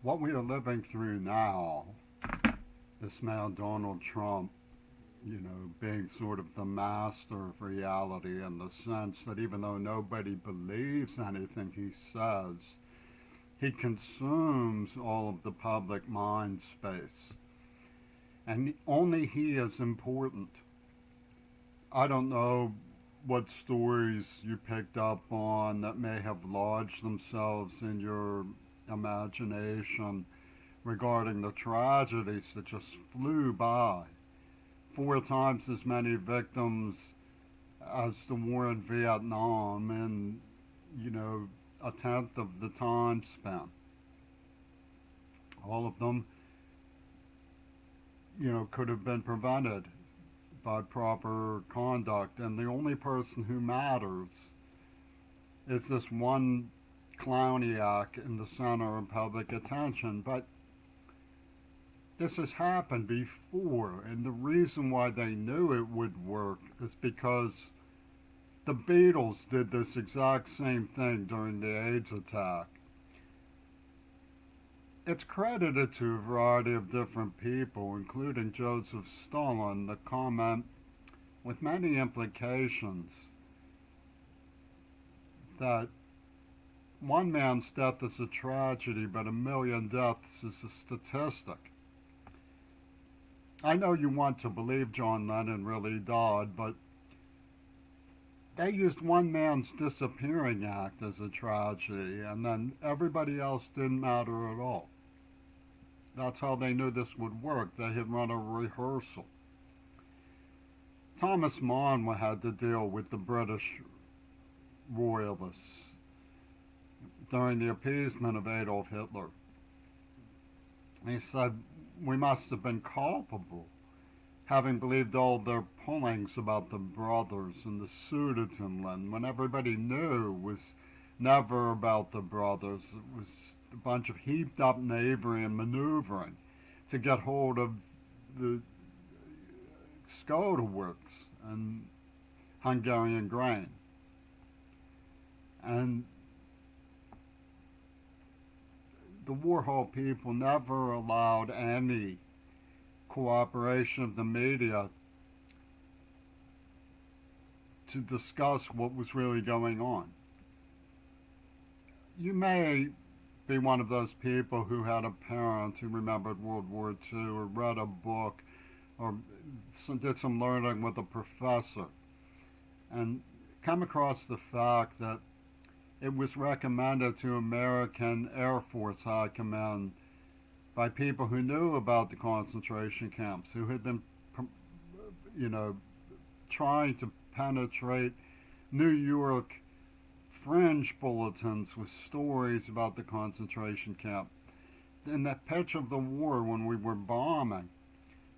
What we are living through now, this man Donald Trump, being sort of the master of reality in the sense that even though nobody believes anything he says, he consumes all of the public mind space. And only he is important. I don't know what stories you picked up on that may have lodged themselves in your imagination regarding the tragedies that just flew by. 4 times as many victims as the war in Vietnam in, a tenth of the time spent. All of them, could have been prevented by proper conduct. And the only person who matters is this one clowniac in the center of public attention. But this has happened before, and the reason why they knew it would work is because the Beatles did this exact same thing during the AIDS attack. It's credited to a variety of different people, including Joseph Stalin, the comment with many implications that one man's death is a tragedy, but a million deaths is a statistic. I know you want to believe John Lennon really died, but they used one man's disappearing act as a tragedy, and then everybody else didn't matter at all. That's how they knew this would work. They had run a rehearsal. Thomas Mann had to deal with the British royalists during the appeasement of Adolf Hitler. He said, we must have been culpable, having believed all their pullings about the brothers and the Sudetenland, when everybody knew it was never about the brothers. It was a bunch of heaped up knavery and maneuvering to get hold of the Skoda works and Hungarian grain. And the Warhol people never allowed any cooperation of the media to discuss what was really going on. You may be one of those people who had a parent who remembered World War II or read a book or did some learning with a professor and come across the fact that it was recommended to American Air Force High Command by people who knew about the concentration camps, who had been, trying to penetrate New York fringe bulletins with stories about the concentration camp. In the pitch of the war, when we were bombing,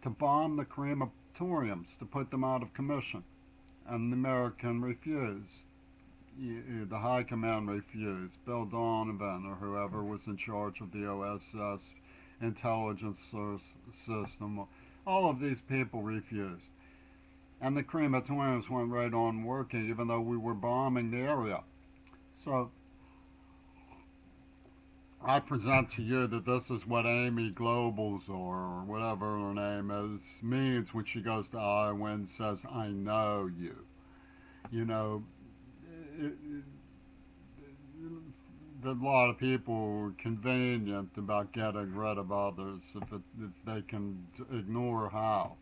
to bomb the crematoriums, to put them out of commission. And the American refused. The high command refused. Bill Donovan or whoever was in charge of the OSS intelligence system, all of these people refused. And the crematoriums went right on working even though we were bombing the area. So I present to you that this is what Amy Globals or whatever her name is means when she goes to Iowa and says, I know you. You know, a lot of people are convenient about getting rid of others if they can ignore how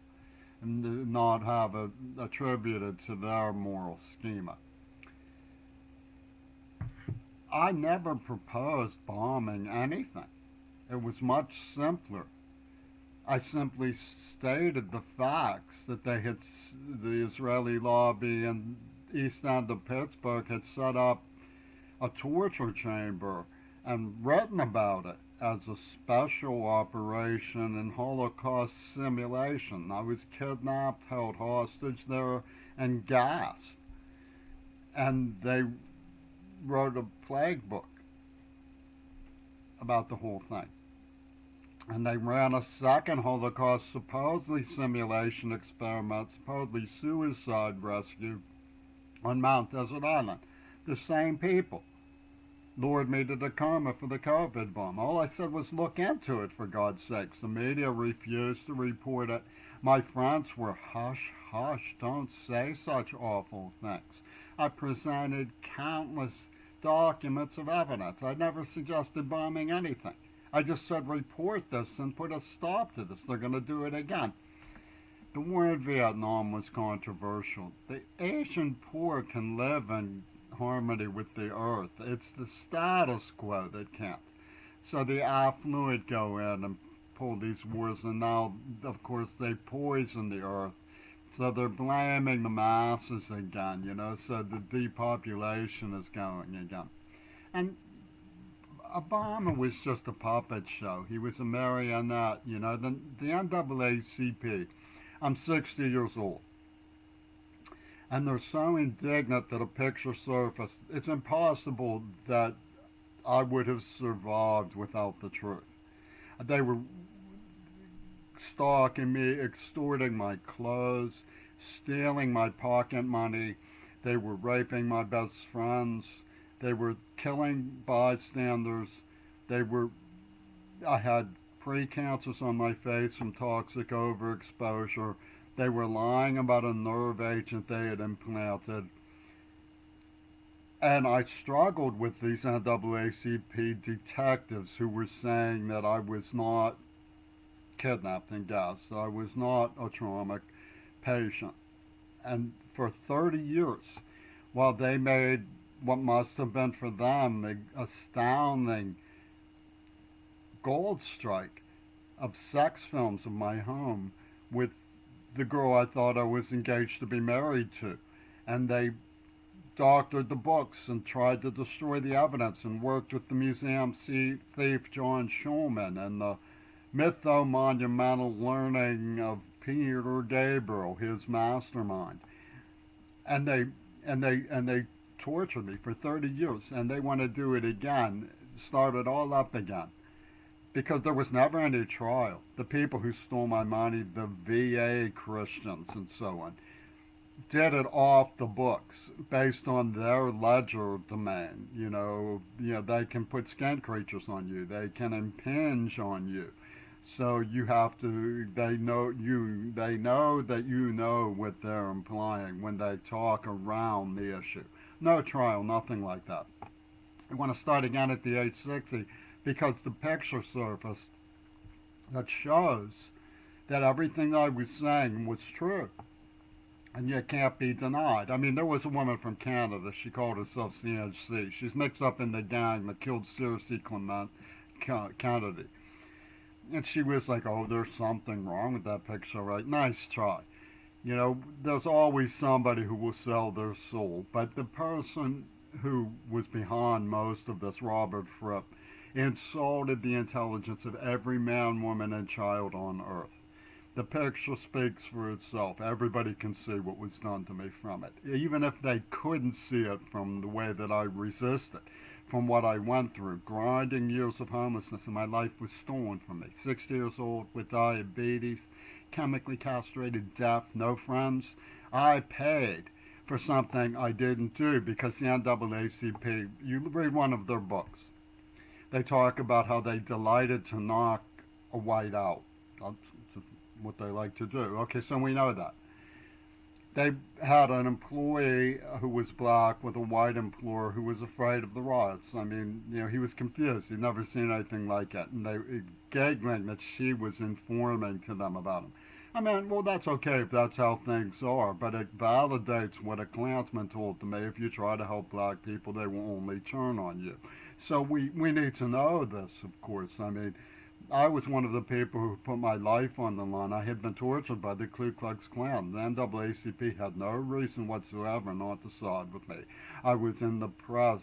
and not have it attributed to their moral schema. I never proposed bombing anything. It was much simpler. I simply stated the facts that the Israeli lobby in east end of Pittsburgh had set up a torture chamber and written about it as a special operation in Holocaust simulation. I was kidnapped, held hostage there, and gassed. And they wrote a plague book about the whole thing. And they ran a second Holocaust supposedly simulation experiment, supposedly suicide rescue on Mount Desert Island. The same people. lured me to Tacoma for the COVID bomb. All I said was look into it, for God's sakes. The media refused to report it. My friends were hush, hush, don't say such awful things. I presented countless documents of evidence. I never suggested bombing anything. I just said report this and put a stop to this. They're going to do it again. The war in Vietnam was controversial. The Asian poor can live in harmony with the earth. It's the status quo that can't. So the affluent go in and pull these wars, and now, of course, they poison the earth. So they're blaming the masses again, so the depopulation is going again. And Obama was just a puppet show. He was a marionette, the NAACP. I'm 60 years old. And they're so indignant that a picture surfaced. It's impossible that I would have survived without the truth. They were stalking me, extorting my clothes, stealing my pocket money. They were raping my best friends. They were killing bystanders. I had pre-cancers on my face from toxic overexposure. They were lying about a nerve agent they had implanted. And I struggled with these NAACP detectives who were saying that I was not kidnapped and gassed, that I was not a trauma patient. And for 30 years, while they made what must have been for them an astounding gold strike of sex films of my home with the girl I thought I was engaged to be married to. And they doctored the books and tried to destroy the evidence and worked with the museum thief John Schulman and the mytho-monumental learning of Peter Gabriel, his mastermind. And they tortured me for 30 years, and they want to do it again, start it all up again. Because there was never any trial. The people who stole my money, the VA Christians and so on, did it off the books based on their ledger domain. They can put skin creatures on you. They can impinge on you. So you have to. They know that you know what they're implying when they talk around the issue. No trial, nothing like that. I want to start again at the age 60 because the picture surfaced that shows that everything that I was saying was true. And yet can't be denied. I mean, there was a woman from Canada. She called herself CNC. She's mixed up in the gang that killed Circe Clement Kennedy. And she was like, oh, there's something wrong with that picture, right? Nice try. There's always somebody who will sell their soul. But the person who was behind most of this, Robert Fripp, insulted the intelligence of every man, woman, and child on earth. The picture speaks for itself. Everybody can see what was done to me from it. Even if they couldn't see it from the way that I resisted, from what I went through, grinding years of homelessness, and my life was stolen from me. 60 years old with diabetes, chemically castrated, deaf, no friends. I paid for something I didn't do because the NAACP, you read one of their books, they talk about how they delighted to knock a white out. That's what they like to do. Okay, so we know that. They had an employee who was black with a white employer who was afraid of the riots. I mean, he was confused. He'd never seen anything like it. And they giggling that she was informing to them about him. I mean, well, that's okay if that's how things are, but it validates what a Klansman told to me. If you try to help black people, they will only turn on you. So we need to know this, of course. I mean, I was one of the people who put my life on the line. I had been tortured by the Ku Klux Klan. The NAACP had no reason whatsoever not to side with me. I was in the press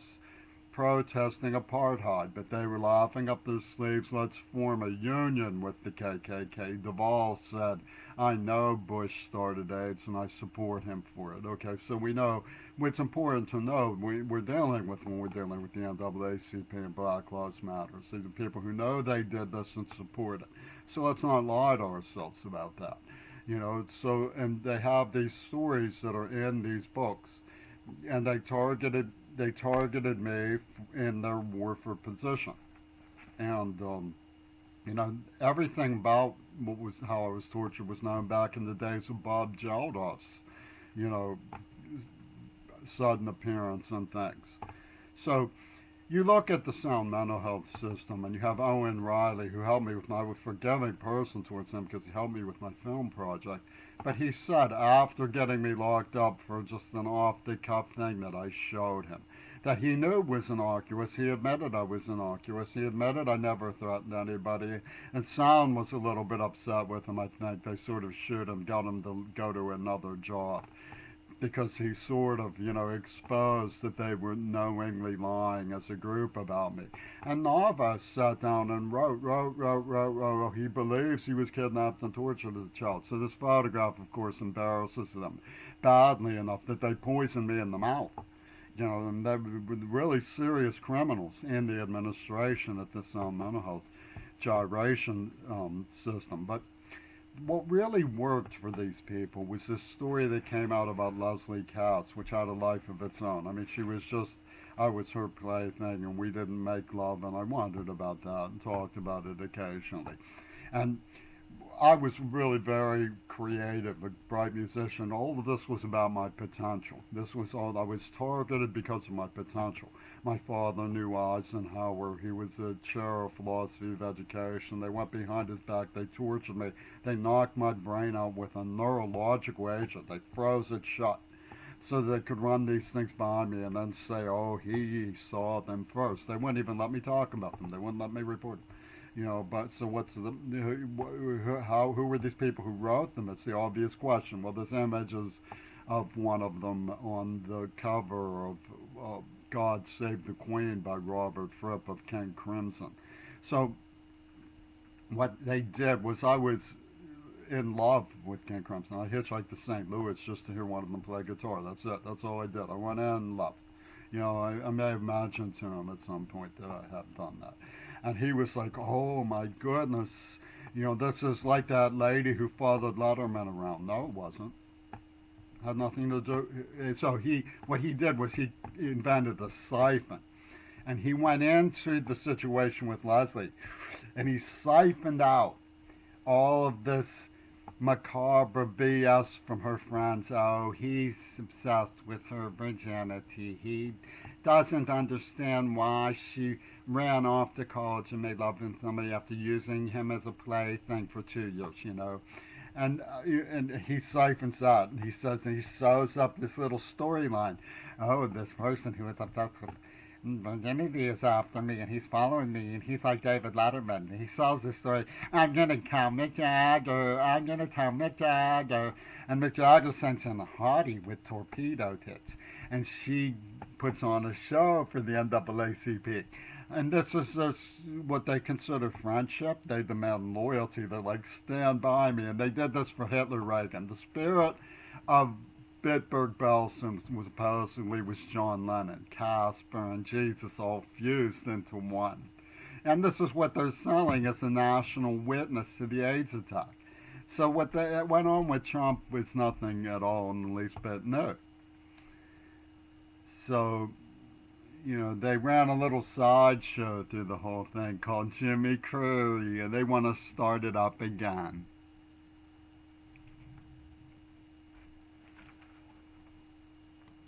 protesting apartheid, but they were laughing up their sleeves. Let's form a union with the KKK. Duvall said, I know Bush started AIDS and I support him for it. Okay, so we know what's important to know we're dealing with when we're dealing with the NAACP and Black Lives Matter. These are people who know they did this and support it. So let's not lie to ourselves about that. And they have these stories that are in these books, and they targeted they targeted me in their warfare position. And, you know, everything about what was how I was tortured was known back in the days of Bob Geldof's, you know, sudden appearance and things. So you look at the sound mental health system, and you have Owen Riley, who helped me with my, I was a forgiving person towards him because he helped me with my film project. But he said, after getting me locked up for just an off-the-cuff thing that I showed him, that he knew was innocuous. He admitted I was innocuous. He admitted I never threatened anybody. And Sound was a little bit upset with him, I think. They sort of shoot him, got him to go to another job, because he sort of, you know, exposed that they were knowingly lying as a group about me. And Navas sat down and wrote. He believes he was kidnapped and tortured as a child. So this photograph, of course, embarrasses them badly enough that they poisoned me in the mouth. You know, and they were really serious criminals in the administration at this mental health gyration system. But what really worked for these people was this story that came out about Leslie Katz, which had a life of its own. I mean, she was just, I was her plaything, and we didn't make love, and I wondered about that and talked about it occasionally. And I was really very creative, a bright musician. All of this was about my potential. This was all, I was targeted because of my potential. My father knew Eisenhower. He was a chair of philosophy of education. They went behind his back. They tortured me. They knocked my brain out with a neurological agent. They froze it shut so they could run these things by me and then say, oh, he saw them first. They wouldn't even let me talk about them. They wouldn't let me report them. You know, but so what's the, who were these people who wrote them? It's the obvious question. Well, there's images of one of them on the cover of God Save the Queen by Robert Fripp of King Crimson. So what they did was, I was in love with King Crimson. I hitchhiked to St. Louis just to hear one of them play guitar. That's it. That's all I did. I went in love. You know, I may have mentioned to him at some point that I have done that. And he was like, oh my goodness, you know, this is like that lady who followed Letterman around. No, it wasn't. Had nothing to do. So what he did was he invented a siphon. And he went into the situation with Leslie, and he siphoned out all of this macabre BS from her friends. Oh, he's obsessed with her virginity. He doesn't understand why she ran off to college and made love with somebody after using him as a plaything for 2 years, you know. And he siphons that, and he says, and he sews up this little storyline. Oh, this person who is obsessed with virginity is after me, and he's following me, and he's like David Letterman. And he sells this story. I'm gonna tell Mick Jagger. I'm gonna tell Mick Jagger, and Mick Jagger sends in a hottie with torpedo tits, and she puts on a show for the NAACP. And this is just what they consider friendship. They demand loyalty. They're like, stand by me. And they did this for Hitler Reagan. The spirit of Bitburg Belsen was supposedly was John Lennon, Casper, and Jesus all fused into one. And this is what they're selling as a national witness to the AIDS attack. So what went on with Trump was nothing at all in the least bit new. So, you know, they ran a little sideshow through the whole thing called Jimmy Crew, and they want to start it up again.